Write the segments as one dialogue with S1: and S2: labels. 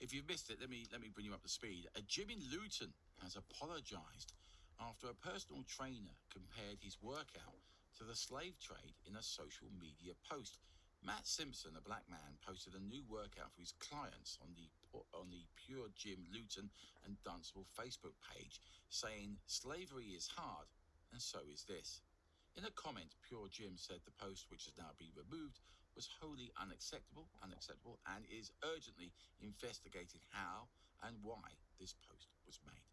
S1: If you've missed it, let me bring you up to speed. A gym in Luton has apologised after a personal trainer compared his workout to the slave trade in a social media post. Matt Simpson, a black man, posted a new workout for his clients on the Pure Gym Luton and Dunstable Facebook page, saying slavery is hard and so is this. In a comment, Pure Gym said the post, which has now been removed, was wholly unacceptable, and is urgently investigating how and why this post was made.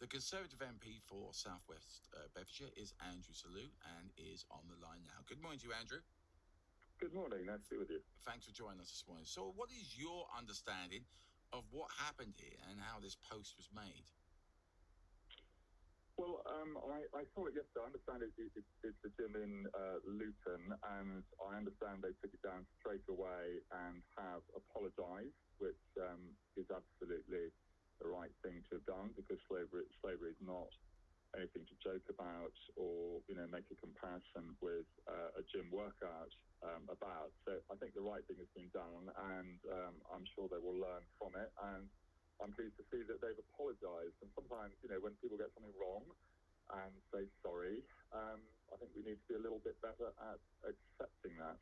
S1: The Conservative MP for South West Bedfordshire is Andrew Selous and is on the line now. Good morning to you, Andrew.
S2: Good morning, nice to be with you.
S1: Thanks for joining us this morning. So what is your understanding of what happened here and how this post was made?
S2: Well, I saw it yesterday. I understand it's a gym in Luton, and I understand they took it down straight away and have apologised, which is absolutely the right thing to have done, because slavery is not anything to joke about or, make a comparison with a gym workout about. So I think the right thing has been done, and I'm sure they will learn from it. And I'm pleased to see that they've apologised. And sometimes, when people get something wrong and say sorry, I think we need to be a little bit better at accepting that.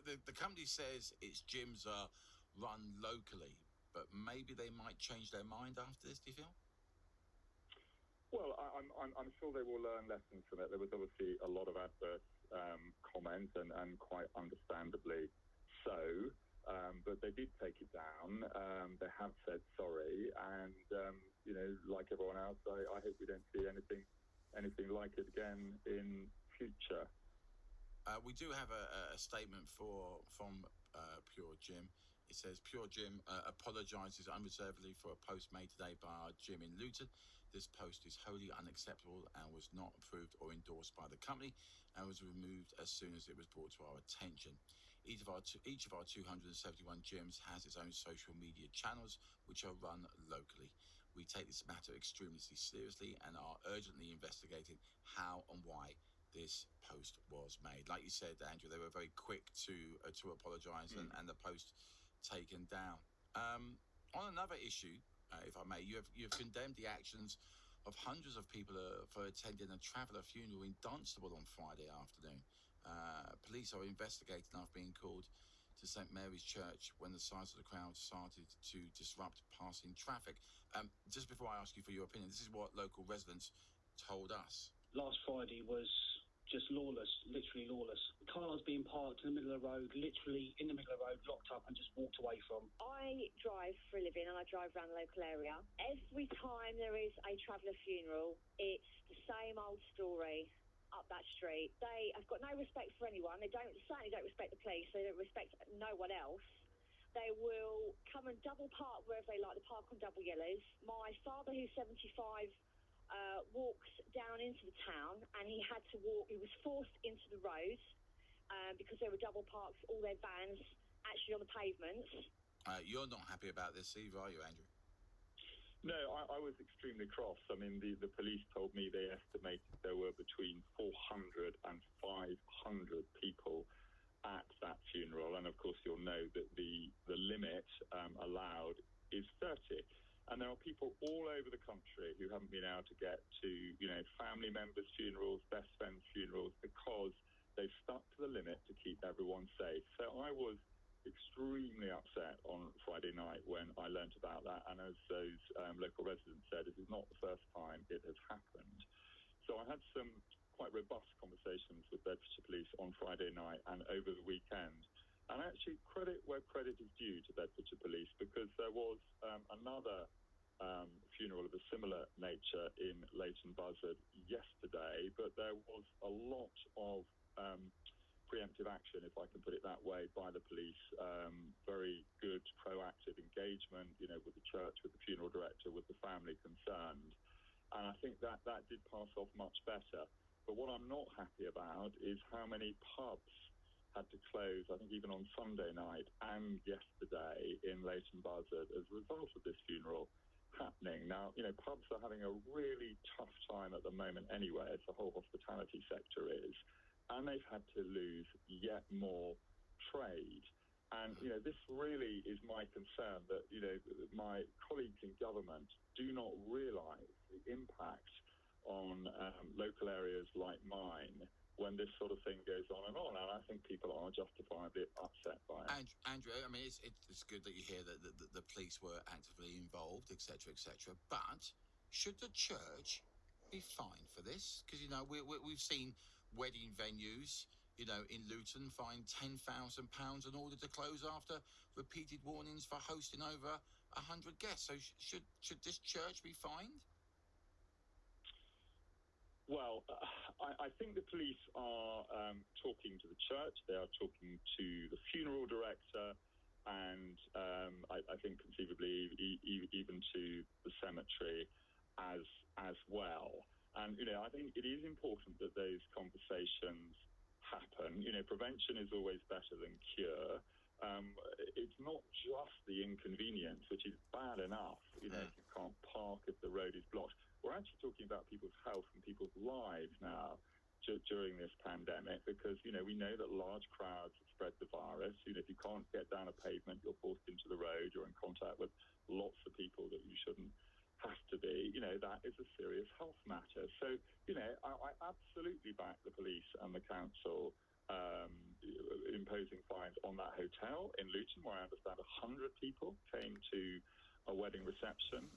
S1: The company says its gyms are run locally, but maybe they might change their mind after this, do you feel?
S2: Well, I'm sure they will learn lessons from it. There was obviously a lot of adverse comments, and quite understandably so. But they did take it down. They have said sorry, and like everyone else, I hope we don't see anything like it again in future.
S1: We do have a statement from Pure Gym. It says, Pure Gym apologises unreservedly for a post made today by our gym in Luton. This post is wholly unacceptable and was not approved or endorsed by the company, and was removed as soon as it was brought to our attention. Each of our 271 gyms has its own social media channels, which are run locally. We take this matter extremely seriously and are urgently investigating how and why this post was made. Like you said, Andrew, they were very quick to apologise and the post taken down. On another issue, if I may, you have condemned the actions of hundreds of people for attending a traveller funeral in Dunstable on Friday afternoon. Police are investigating after being called to St Mary's Church when the size of the crowd started to disrupt passing traffic. Just before I ask you for your opinion, this is what local residents told us.
S3: Last Friday was just lawless, literally lawless. Cars being parked in the middle of the road, literally in the middle of the road, locked up and just walked away from.
S4: I drive for a living and I drive around the local area. Every time there is a traveller funeral, it's the same old story up that street. They have got no respect for anyone. They certainly don't respect the police. They don't respect no one else. They will come and double park wherever they like. They park on double yellows. My father, who's 75, walks down into the town, and he had to walk. He was forced into the road because there were double parks, all their vans actually on the pavements.
S1: You're not happy about this either, are you, Andrew?
S2: No, I was extremely cross. I mean, the police told me they estimated there were between 400 and 500 people at that funeral, and of course you'll know that the limit allowed is 30. And there are people all over the country who haven't been able to get to, family members' funerals, best friends' funerals, because they've stuck to the limit to keep everyone safe. So I was extremely upset on Friday night when I learnt about that. And as those local residents said, this is not the first time it has happened. So I had some quite robust conversations with Bedfordshire Police on Friday night and over the weekend. And actually, credit where credit is due to Bedfordshire Police, because there was another funeral of a similar nature in Leighton Buzzard yesterday, but there was a lot of preemptive action, if I can put it that way, by the police. Very good proactive engagement, with the church, with the funeral director, with the family concerned. And I think that did pass off much better. But what I'm not happy about is how many pubs had to close, I think even on Sunday night and yesterday in Leighton Buzzard as a result of this funeral happening. Now, pubs are having a really tough time at the moment anyway, as the whole hospitality sector is, and they've had to lose yet more trade. And, this really is my concern that, my colleagues in government do not realise the impact on local areas like mine when this sort of thing goes on. And I think people are justifiably upset by it.
S1: Andrew, I mean, it's good that you hear that the police were actively involved, etc., etc. But should the church be fined for this? Because we've seen wedding venues, in Luton fined £10,000 in order to close after repeated warnings for hosting over 100 guests. So should this church be fined?
S2: Well, I think the police are talking to the church. They are talking to the funeral director, and I think conceivably even to the cemetery as well. And I think it is important that those conversations happen. Prevention is always better than cure. It's not just the inconvenience, which is bad enough. If you can't park, if the road is blocked. We're actually talking about people's health and people's lives now during this pandemic, because, we know that large crowds spread the virus. If you can't get down a pavement, you're forced into the road, you're in contact with lots of people that you shouldn't have to be. That is a serious health matter. So, I absolutely back the police and the council imposing fines on that hotel in Luton, where I understand 100 people came to a wedding reception.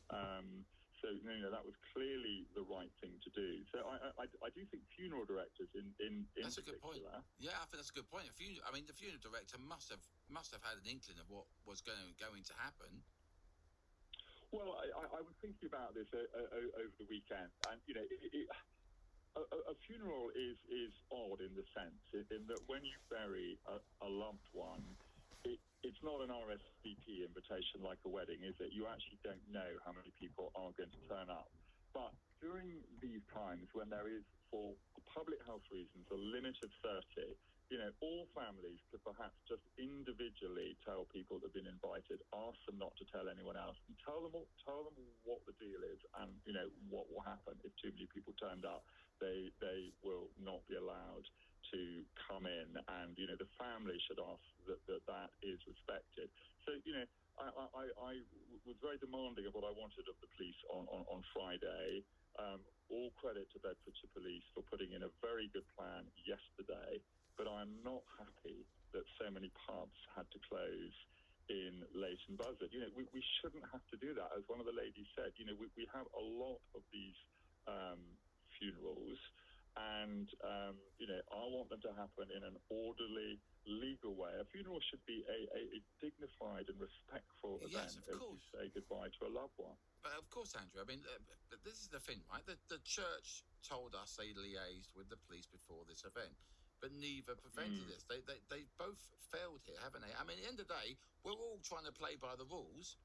S2: So, that was clearly the right thing to do. So I do think funeral directors in
S1: that's
S2: particular...
S1: a good point. Yeah, I think that's a good point. The funeral director must have had an inkling of what was going to happen.
S2: Well, I was thinking about this over the weekend, and, a funeral is odd in the sense in that when you bury a loved one, it's not an RSVP invitation like a wedding, is it? You actually don't know how many people are going to turn up. But during these times when there is, for public health reasons, a limit of 30, all families could perhaps just individually tell people that have been invited, ask them not to tell anyone else, and tell them what the deal is, and what will happen if too many people turned up. They will not be allowed to come in, and the family should ask that is respected. So I was very demanding of what I wanted of the police on Friday. All credit to Bedfordshire Police for putting in a very good plan yesterday, but I'm not happy that so many pubs had to close in Leighton Buzzard. We shouldn't have to do that. As one of the ladies said, we have a lot of these funerals, and I want them to happen in an orderly, legal way. A funeral should be a dignified and respectful event as you say goodbye to a loved one.
S1: But of course, Andrew, but this is the thing, right? The church told us they liaised with the police before this event, but neither prevented this. They both failed here, haven't they? I mean, at the end of the day, we're all trying to play by the rules,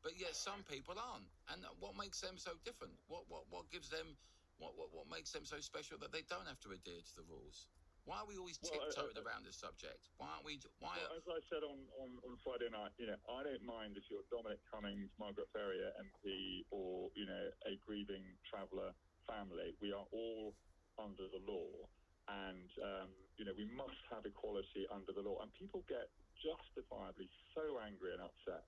S1: but yet some people aren't. And what makes them so different? What gives them... What makes them so special that they don't have to adhere to the rules? Why are we always tiptoeing around this subject? Why aren't we?
S2: As I said on Friday night, I don't mind if you're Dominic Cummings, Margaret Ferrier MP, or a grieving traveller family. We are all under the law, and we must have equality under the law. And people get justifiably so angry and upset.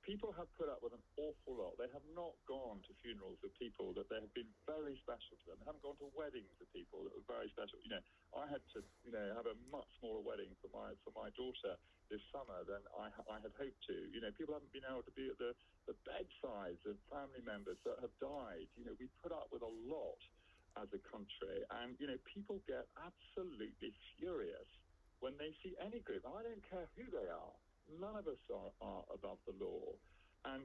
S2: People have put up with an awful lot. They have not gone to funerals of people that they have been very special to them. They haven't gone to weddings of people that were very special. I had to, have a much smaller wedding for my daughter this summer than I had hoped to. People haven't been able to be at the bedsides of family members that have died. We put up with a lot as a country, and people get absolutely furious when they see any group. I don't care who they are. None of us are above the law. And,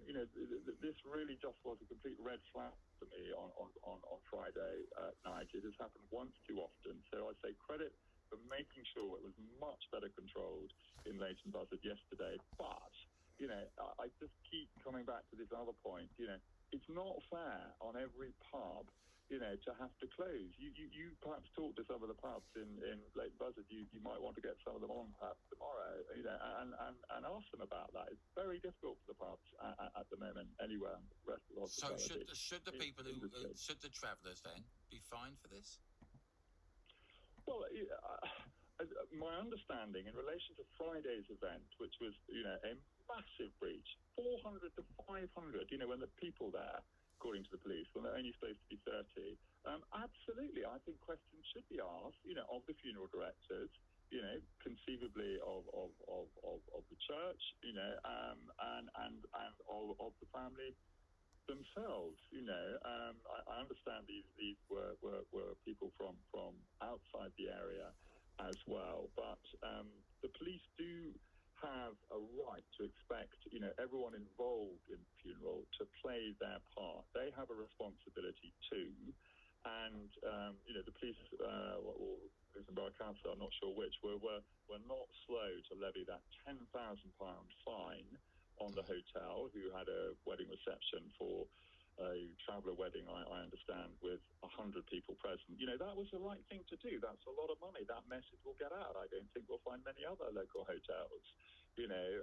S2: this really just was a complete red flag for me on Friday night. It has happened once too often. So I say credit for making sure it was much better controlled in Leighton Buzzard yesterday. But, I just keep coming back to this other point. It's not fair on every pub to have to close. You perhaps talk to some of the pubs in Leighton Buzzard. You might want to get some of them on perhaps tomorrow, and ask them about that. It's very difficult for the pubs at the moment anywhere in the rest of the hospitality.
S1: So should the people should the travellers then be fined for this?
S2: Well, my understanding in relation to Friday's event, which was, a massive breach, 400 to 500, when the people there, according to the police, when they're only supposed to be 30. Absolutely, I think questions should be asked, of the funeral directors, conceivably of the church, and of the family themselves. I understand these were people from outside the area as well, but the police do have a right to expect everyone involved in the funeral to play their part. They have a responsibility too, and the police or Borough Council, I'm not sure which, were not slow to levy that £10,000 fine on the hotel, who had a wedding reception for a traveller wedding, I understand, with 100 people present. That was the right thing to do. That's a lot of money. That message will get out. I don't think we'll find many other local hotels,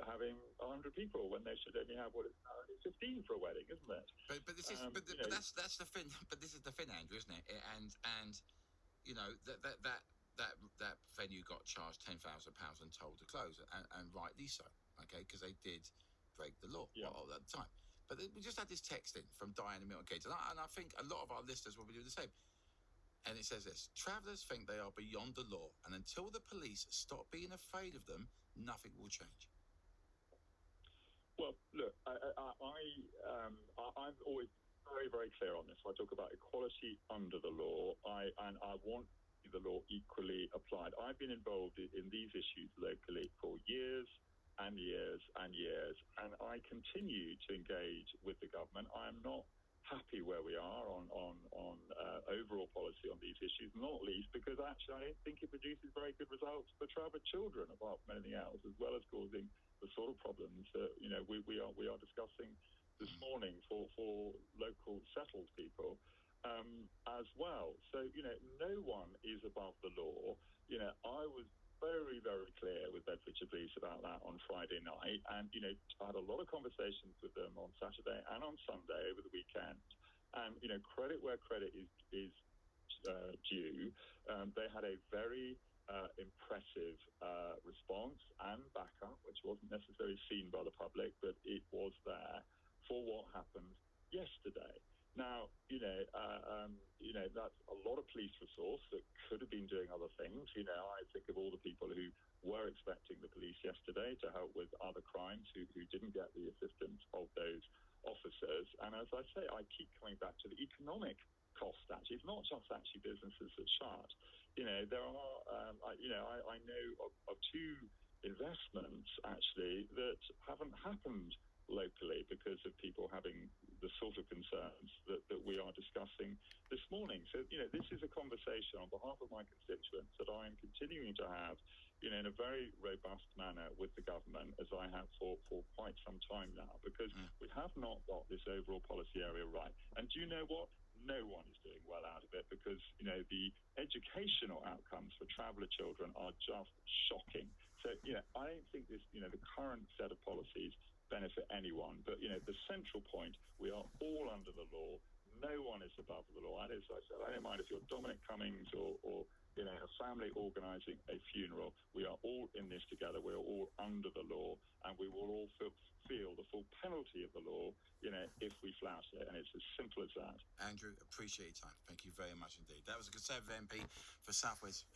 S2: having 100 people when they should only have, what is now, only 15 for a wedding, isn't it?
S1: But this is but that's the thing. But this is the thing, Andrew, isn't it? And that venue got charged £10,000 and told to close, and rightly so. Okay, because they did break the law at the time. But we just had this text in from Diana Milton Keynes, and I think a lot of our listeners will be doing the same. And it says this: travellers think they are beyond the law, and until the police stop being afraid of them, nothing will change.
S2: Well, look, I'm always very, very clear on this. I talk about equality under the law, and I want the law equally applied. I've been involved in these issues locally for years and years and years, and I continue to engage with the government. I am not happy where we are on overall policy on these issues, not least because actually I don't think it produces very good results for traveller children, apart from anything else, as well as causing the sort of problems that we are discussing this morning for local settled people as well. So no one is above the law. I was very, very clear with Bedfordshire Police about that on Friday night, and I had a lot of conversations with them on Saturday and on Sunday over the weekend. And credit where credit is due. They had a very impressive response and backup, which wasn't necessarily seen by the public, but it was there for what happened yesterday. Now, that's a lot of police resource that could have been doing other things. I think of all the people who were expecting the police yesterday to help with other crimes who didn't get the assistance of those officers. And as I say, I keep coming back to the economic cost, actually. It's not just actually businesses that shut. There are, I know of two investments, actually, that haven't happened locally because of people having the sort of concerns that we are discussing this morning. So, this is a conversation on behalf of my constituents that I am continuing to have, in a very robust manner with the government, as I have for quite some time now, because we have not got this overall policy area right. And do you know what? No one is doing well out of it, because, the educational outcomes for traveller children are just shocking. So, I don't think this, the current set of policies benefit anyone. But, the central point, we are all under the law. No one is above the law. And as I said, I don't mind if you're Dominic Cummings or a family organising a funeral. We are all in this together. We are all under the law, and we will all feel the full penalty of the law, if we flout it. And it's as simple as that.
S1: Andrew, appreciate your time. Thank you very much indeed. That was a Conservative MP for South West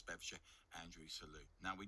S1: Bedfordshire, Andrew Selous. Now we